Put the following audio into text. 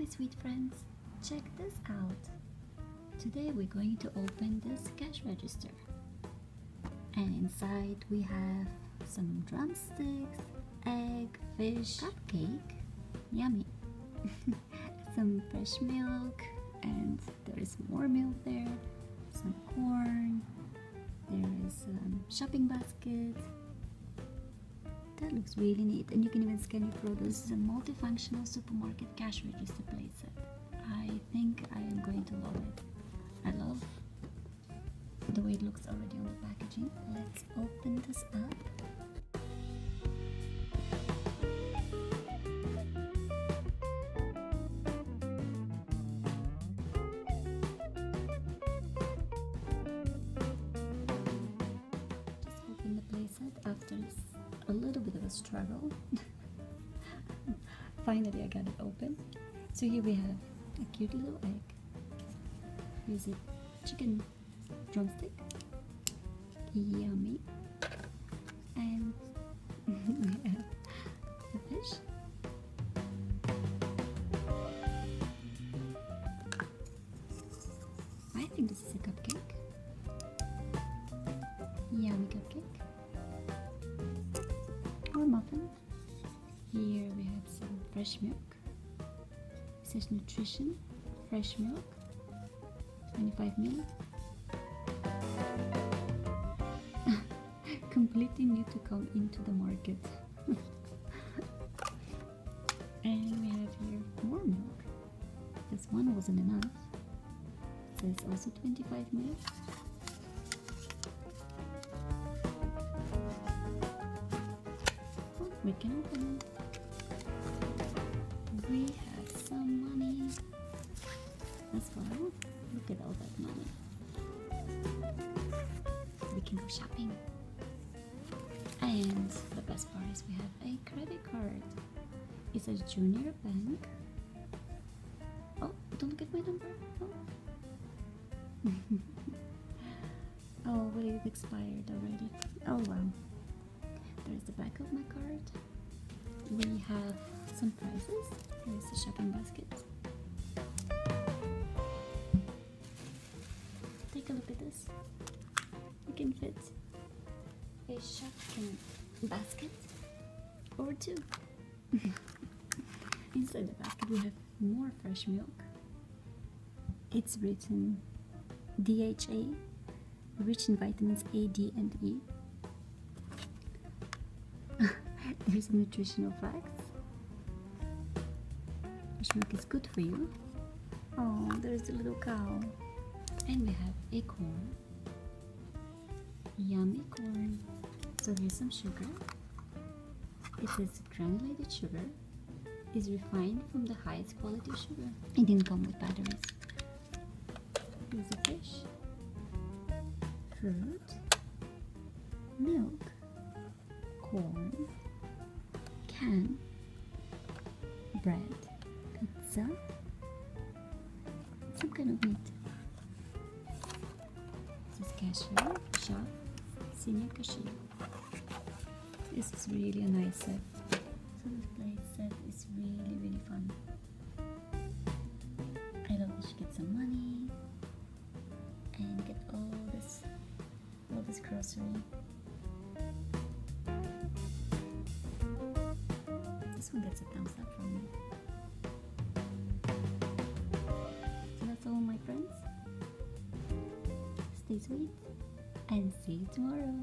sweet friends, check this out. Today we're going to open this cash register, and inside we have some drumsticks, egg, fish, cupcake, yummy, some fresh milk, and there is more milk there, some corn, there is a shopping basket. That looks really neat, and you can even scan your produce. This is a multifunctional supermarket cash register playset. I think I am going to love it. I love the way it looks already on the packaging. Let's open this up. Just open the playset after a little bit of a struggle. Finally I got it open. So here we have a cute little egg. Here's a chicken drumstick, yummy, and we have the fish. I think this is a cupcake, yummy cupcake, or muffin. Here we have some fresh milk. It says nutrition, fresh milk, 25 ml. Completely new to come into the market. And we have here more milk. This one wasn't enough. It says also 25 ml. Oh, we can open it. We have some money as well. Look at all that money. We can go shopping. And the best part is we have a credit card. It says Junior Bank. Oh, don't look at my number. Oh, oh, but it expired already. Oh wow. There's the back of my card. We have some prices. Here's the shopping basket. Take a look at this. You can fit a shopping basket or two. Inside the basket we have more fresh milk. It's written DHA, rich in vitamins A, D, and E. There's nutritional facts. Fresh milk is good for you. Oh, there's a little cow. And we have a corn. Yummy corn. So here's some sugar. It says granulated sugar is refined from the highest quality sugar. It didn't come with batteries. Here's a fish, fruit, milk, corn, can, bread, pizza, some kind of meat. This is cashier, shop, senior cashier. This is really a nice set. So this plate set is really, really fun. I love that you get some money and get all this grocery. This one gets a thumbs up from me. So that's all, my friends. Stay sweet and see you tomorrow.